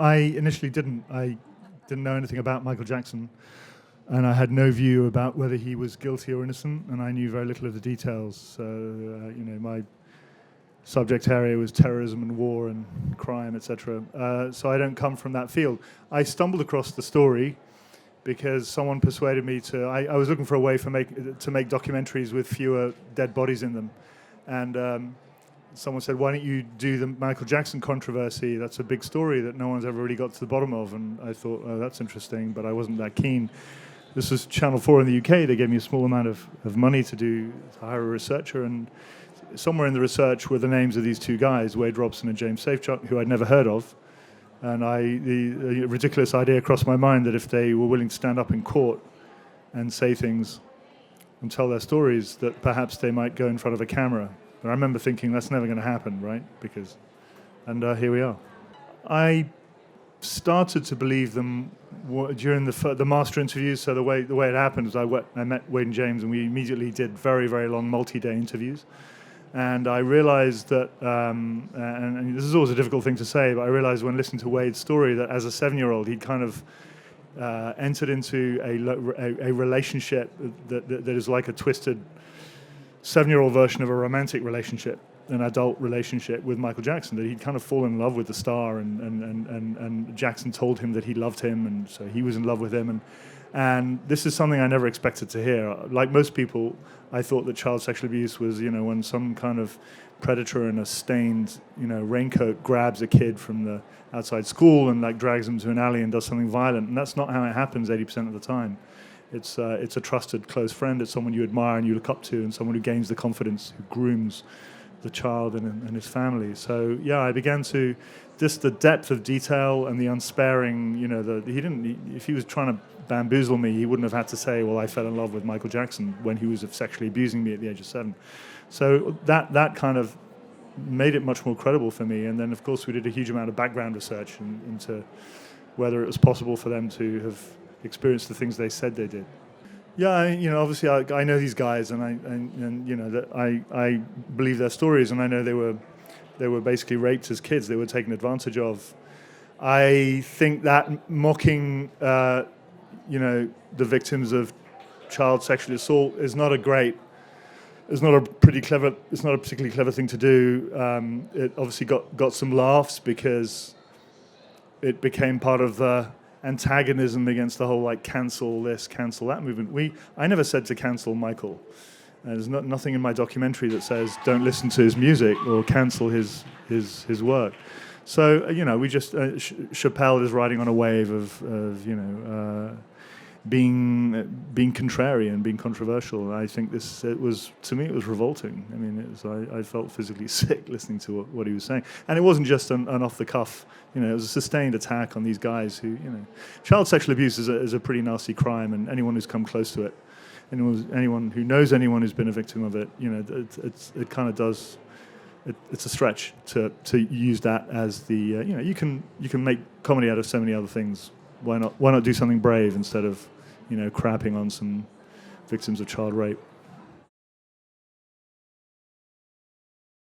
I initially didn't. I didn't know anything about Michael Jackson, and I had no view about whether he was guilty or innocent, and I knew very little of the details. So, my subject area was terrorism and war and crime, etc. So I don't come from that field. I stumbled across the story because someone persuaded me to. I was looking for a way to make documentaries with fewer dead bodies in them, and someone said, "Why don't you do the Michael Jackson controversy? That's a big story that no one's ever really got to the bottom of." And I thought, "Oh, that's interesting," but I wasn't that keen. This was Channel 4 in the UK. They gave me a small amount of money to hire a researcher, and somewhere in the research were the names of these two guys, Wade Robson and James Safechuck, who I'd never heard of. And the ridiculous idea crossed my mind that if they were willing to stand up in court and say things and tell their stories, that perhaps they might go in front of a camera. And I remember thinking, that's never going to happen, right? And here we are. I started to believe them during the master interviews. So the way it happened is I met Wade and James, and we immediately did very, very long multi-day interviews. And I realized that, and this is always a difficult thing to say, but I realized when listening to Wade's story that as a 7-year-old, he'd kind of entered into a relationship that is like a twisted 7-year-old version of a romantic relationship, an adult relationship with Michael Jackson, that he'd kind of fallen in love with the star, and Jackson told him that he loved him, and so he was in love with him. And this is something I never expected to hear. Like most people, I thought that child sexual abuse was, when some kind of predator in a stained, raincoat grabs a kid from the outside school and drags him to an alley and does something violent. And that's not how it happens 80% of the time. It's a trusted, close friend. It's someone you admire and you look up to, and someone who gains the confidence, who grooms the child and his family. So yeah, I began to just the depth of detail and the unsparing. If he was trying to bamboozle me, he wouldn't have had to say, "Well, I fell in love with Michael Jackson," when he was sexually abusing me at the age of 7. So that kind of made it much more credible for me. And then, of course, we did a huge amount of background research into whether it was possible for them to have experienced the things they said they did. Yeah, obviously I know these guys, and I believe their stories, and I know they were basically raped as kids. They were taken advantage of. I think that mocking, the victims of child sexual assault is not a particularly clever thing to do. It obviously got some laughs because it became part of the antagonism against the whole cancel this, cancel that movement. I never said to cancel Michael. There's nothing in my documentary that says don't listen to his music or cancel his work. So we just Chappelle is riding on a wave of being contrarian, being controversial. And I think to me it was revolting. I mean, I felt physically sick listening to what he was saying, and it wasn't just an off the cuff. It was a sustained attack on these guys who, child sexual abuse is a pretty nasty crime, and anyone who's come close to it, anyone who knows anyone who's been a victim of it, it kind of does. It's a stretch to use that as the you can make comedy out of so many other things. Why not do something brave instead of crapping on some victims of child rape?